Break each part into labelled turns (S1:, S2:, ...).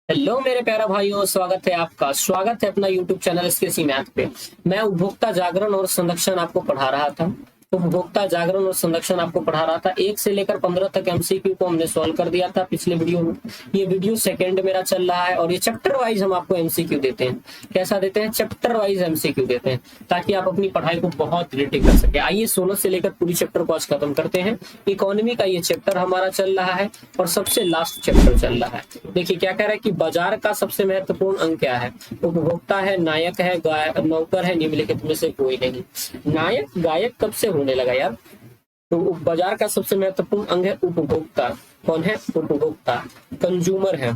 S1: Hello मेरे प्यारा भाइयों, स्वागत है अपना यूट्यूब चैनल इसके सी मैथ पे। मैं उपभोक्ता जागरण और संरक्षण आपको पढ़ा रहा था। उपभोक्ता जागरण और संरक्षण आपको पढ़ा रहा था। 1 से लेकर 15 तक एमसीक्यू को हमने सॉल्व कर दिया था पिछले वीडियो में। ये वीडियो सेकंड मेरा चल रहा है और ये चैप्टर वाइज हम आपको एमसीक्यू देते हैं। कैसा देते हैं? चैप्टर वाइज एमसीक्यू देते हैं ताकि आप अपनी पढ़ाई को बहुत रिलेटिव कर सके। आइए 16 से लेकर पूरी चैप्टर को आज खत्म करते हैं। इकोनॉमी का ये चैप्टर हमारा चल रहा है और सबसे लास्ट चैप्टर चल रहा है। देखिए क्या कह रहा है कि बाजार का सबसे महत्वपूर्ण अंग क्या है? उपभोक्ता है, नायक है, नौकर है, निम्नलिखित में से कोई नहीं। नायक गायक कब से होने लगा यार? तो बाजार का सबसे महत्वपूर्ण अंग है उपभोक्ता। कौन है? उपभोक्ता, कंज्यूमर है।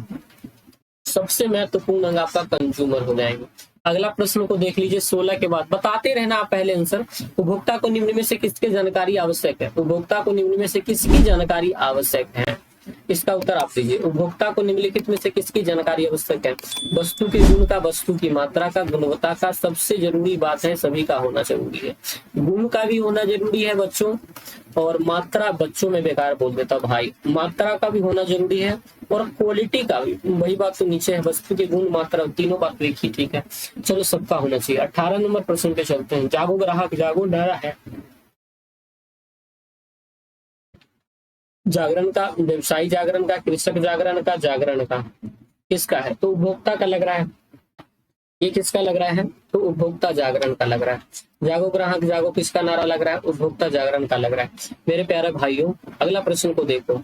S1: सबसे महत्वपूर्ण अंग आपका कंज्यूमर हो जाएगा। अगला प्रश्न को देख लीजिए 16 के बाद बताते रहना आप पहले आंसर। उपभोक्ता को निम्न में से किसकी जानकारी आवश्यक है? उपभोक्ता को निम्न में से किसकी जानकारी आवश्यक है? इसका उत्तर आप दीजिए। उपभोक्ता को निम्नलिखित में से किसकी जानकारी आवश्यक है? वस्तु के गुण का, वस्तु की मात्रा का, गुणवत्ता का। सबसे जरूरी बात है, सभी का होना जरूरी है। गुण का भी होना जरूरी है बच्चों, और मात्रा बच्चों में बेकार बोल देता भाई। मात्रा का भी होना जरूरी है और क्वालिटी का भी। वही बात तो नीचे है, वस्तु के गुण, मात्रा, तीनों बात एक ही। ठीक है, चलो सबका होना चाहिए। 18 नंबर प्रश्न पे चलते हैं। जागो ग्राहक जागो, डरा है। जागरण का, व्यवसायी जागरण का, कृषक जागरण का किसका है? तो उपभोक्ता का लग रहा है। ये किसका लग रहा है? तो उपभोक्ता जागरण का लग रहा है। जागो ग्राहक जागो किसका नारा लग रहा है? उपभोक्ता जागरण का लग रहा है। मेरे प्यारे भाइयों, अगला प्रश्न को देखो।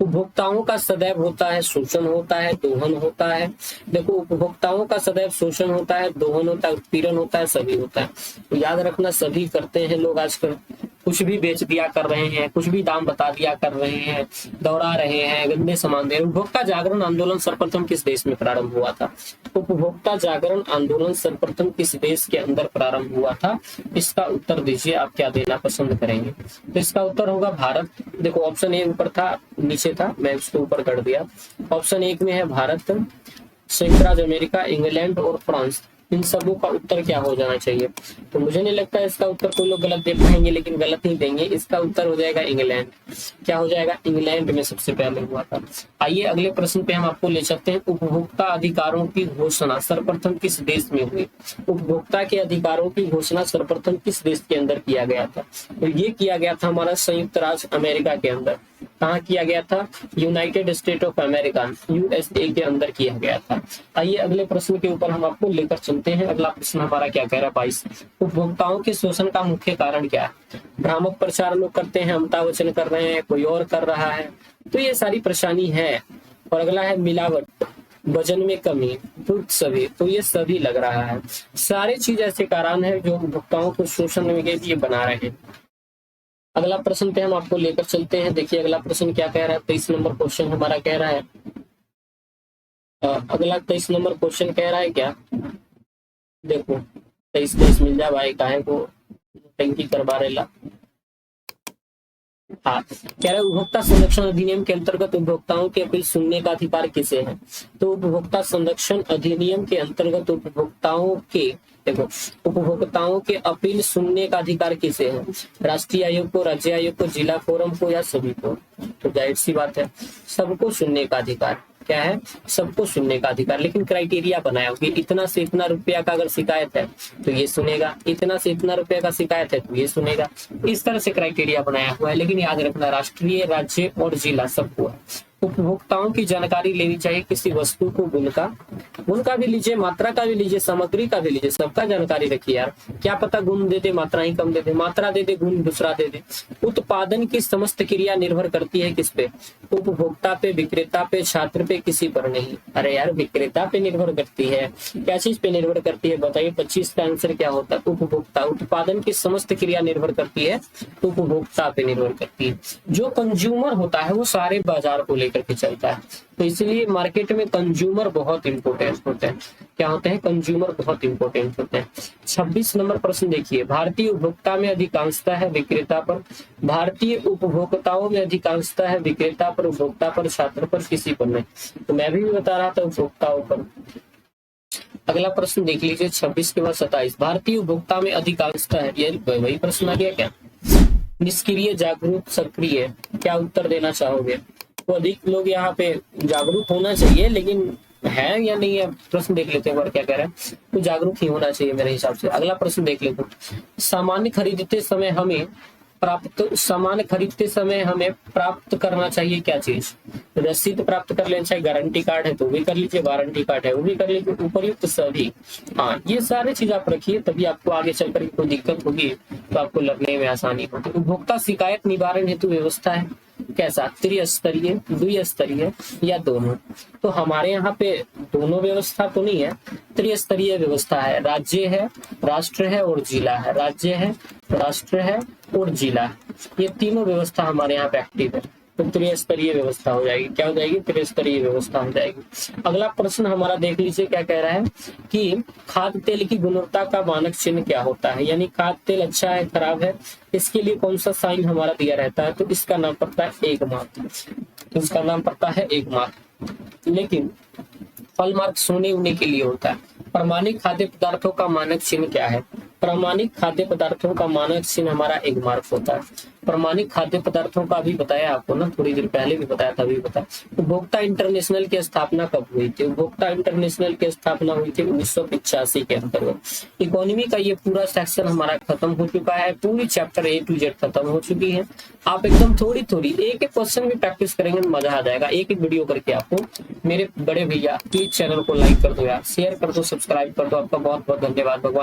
S1: उपभोक्ताओं का सदैव होता है शोषण, होता है दोहन, होता है। देखो, उपभोक्ताओं का सदैव शोषण होता है, दोहन होता है, उत्पीड़न होता है, सभी होता है। तो याद रखना, सभी करते हैं लोग आजकल। कुछ भी बेच दिया कर रहे हैं, कुछ भी दाम बता दिया कर रहे हैं, दौड़ा रहे हैं, गंदे सामान दे रहे हैं। उपभोक्ता जागरण आंदोलन सर्वप्रथम किस देश में प्रारंभ हुआ था? उपभोक्ता जागरण आंदोलन सर्वप्रथम किस देश के अंदर प्रारंभ हुआ था? इसका उत्तर दीजिए। आप क्या देना पसंद करेंगे? तो इसका उत्तर होगा भारत। देखो, ऑप्शन ए ऊपर था, नीचे था, मैं उसको ऊपर कर दिया। ऑप्शन 1 में है भारत, संयुक्त राज्य अमेरिका, इंग्लैंड और फ्रांस। इन सबों का उत्तर क्या हो जाना चाहिए? तो मुझे नहीं लगता इसका उत्तर कोई लोग गलत दे पाएंगे, लेकिन गलत नहीं देंगे। इसका उत्तर हो जाएगा इंग्लैंड। क्या हो जाएगा? इंग्लैंड में सबसे पहले हुआ था। आइए अगले प्रश्न पे हम आपको ले चलते हैं। उपभोक्ता अधिकारों की घोषणा सर्वप्रथम किस देश में हुई? उपभोक्ता के अधिकारों की घोषणा सर्वप्रथम किस देश के अंदर किया गया था? तो ये किया गया था हमारा संयुक्त राज्य अमेरिका के अंदर। कहाँ किया गया था? United state of America, USA के अंदर किया गया था। आइए अगले प्रश्न के ऊपर हम आपको लेकर चलते हैं। अगला प्रश्न हमारा क्या कह रहा है? 22, उपभोक्ताओं के शोषण का मुख्य कारण क्या है? भ्रामक प्रचार लोग करते हैं, अमिताभ बच्चन कर रहे हैं, कोई और कर रहा है, तो ये सारी परेशानी है। और अगला है मिलावट, वजन में कमी, सभी। तो ये सभी लग रहा है। सारे चीज ऐसे कारण है जो उपभोक्ताओं को शोषण में ये बना रहे हैं। अगला प्रश्न पे हम आपको लेकर चलते हैं। देखिए अगला प्रश्न क्या कह रहा है? 23 नंबर क्वेश्चन हमारा कह रहा है, अगला 23 नंबर क्वेश्चन कह रहा है क्या? देखो 23 मिल जाए भाई, काहे को टंकी करवा रेला। हाँ, कह रहा है उपभोक्ता संरक्षण अधिनियम के अंतर्गत उपभोक्ताओं की अपील सुनने का अधिकार किसे है? तो उपभोक्ता संरक्षण अधिनियम के अंतर्गत उपभोक्ताओं के, देखो, उपभोक्ताओं के अपील सुनने का अधिकार किसे है? राष्ट्रीय आयोग को, राज्य आयोग को, जिला फोरम को, या सभी को? तो जाहिर सी बात है, सबको सुनने का अधिकार। क्या है? सबको सुनने का अधिकार। लेकिन क्राइटेरिया बनाया हो कि इतना से इतना रुपया का अगर शिकायत है तो ये सुनेगा, इतना से इतना रुपया का शिकायत है तो ये सुनेगा। इस तरह से क्राइटेरिया बनाया हुआ है। लेकिन याद रखना, राष्ट्रीय, राज्य और जिला सबको है। उपभोक्ताओं की जानकारी लेनी चाहिए किसी वस्तु को, गुण का भी लीजिए, मात्रा का भी लीजिए, सामग्री का भी लीजिए, सबका जानकारी रखिए यार। क्या पता गुण दे दे, मात्रा ही कम दे दे, मात्रा दे दे, गुण दूसरा दे दे। उत्पादन की समस्त क्रिया निर्भर करती है किस पे? उपभोक्ता पे, विक्रेता पे, छात्र पे, किसी पर नहीं। अरे यार, विक्रेता पे निर्भर करती है। क्या चीज पे निर्भर करती है बताइए? 25 का आंसर क्या होता है? उपभोक्ता। उत्पादन की समस्त क्रिया निर्भर करती है, उपभोक्ता पे निर्भर करती है। जो कंज्यूमर होता है वो सारे बाजार को लेकर के चलता है। तो इसलिए मार्केट में कंज्यूमर बहुत इंपोर्टेंट होते हैं। क्या होते हैं? कंज्यूमर बहुत इंपोर्टेंट होते हैं। 26 नंबर प्रश्न देखिए। भारतीय उपभोक्ता में अधिकांशता है विक्रेता पर। भारतीय उपभोक्ताओं में अधिकांशता है विक्रेता पर, उपभोक्ता पर, छात्र पर, किसी पर नहीं। तो मैं भी बता रहा था उपभोक्ताओं पर। अगला प्रश्न देख लीजिए 26 के बाद 27। भारतीय उपभोक्ता में अधिकांशता है, ये वही प्रश्न आ गया क्या? निष्क्रिय, जागरूक, सक्रिय, क्या उत्तर देना चाहोगे? तो अधिक लोग यहाँ पे जागरूक होना चाहिए, लेकिन है या नहीं है, प्रश्न देख लेते हैं और क्या कह रहा है। तो जागरूक ही होना चाहिए मेरे हिसाब से। अगला प्रश्न देख लेते हैं। सामान खरीदते समय हमें प्राप्त करना चाहिए क्या चीज? रसीद प्राप्त कर लेना चाहिए, गारंटी कार्ड है तो भी कर लीजिए, वारंटी कार्ड है वो भी कर लीजिए, उपयुक्त सभी। हाँ, ये सारे चीज आप रखिए, तभी आपको आगे चलकर कोई दिक्कत होगी तो आपको लगने में आसानी होगी। उपभोक्ता शिकायत निवारण हेतु व्यवस्था है कैसा? त्रिस्तरीय, द्विस्तरीय या दोनों? तो हमारे यहाँ पे दोनों व्यवस्था तो नहीं है, त्रिस्तरीय व्यवस्था है। राज्य है, राष्ट्र है और जिला है। राज्य है, राष्ट्र है और जिला है, ये तीनों व्यवस्था हमारे यहाँ पे एक्टिव है। तो त्रिस्तरीय व्यवस्था हो जाएगी। क्या हो जाएगी? त्रिस्तरीय व्यवस्था हो जाएगी। अगला प्रश्न हमारा देख लीजिए क्या कह रहा है कि खाद्य तेल की गुणवत्ता का मानक चिन्ह क्या होता है? यानी खाद्य तेल अच्छा है, खराब है, इसके लिए कौन सा साइन हमारा दिया रहता है? तो इसका नाम पड़ता है एक मार्क। इसका नाम पड़ता है एक मार्क। लेकिन फल मार्क सोने उने के लिए होता है। प्रमाणिक खाद्य पदार्थों का मानक चिन्ह क्या है? प्रमाणिक खाद्य पदार्थों का मानक चिन्ह हमारा एक मार्क होता है। प्रमाणिक खाद्य पदार्थों का भी बताया आपको ना, थोड़ी देर पहले भी बताया था, अभी बताया। उपभोक्ता इंटरनेशनल की स्थापना कब हुई थी? उपभोक्ता इंटरनेशनल की स्थापना हुई थी 1985 के अंतर्गत। इकोनॉमी का ये पूरा सेक्शन हमारा खत्म हो चुका है, पूरी चैप्टर A to Z खत्म हो चुकी है। आप एकदम थोड़ी थोड़ी एक एक क्वेश्चन भी प्रैक्टिस करेंगे तो मजा आ जाएगा। एक एक वीडियो करके आपको। मेरे बड़े भैया प्लीज चैनल को लाइक कर दो यार, शेयर कर दो, सब्सक्राइब कर दो। आपका बहुत बहुत धन्यवाद। भगवान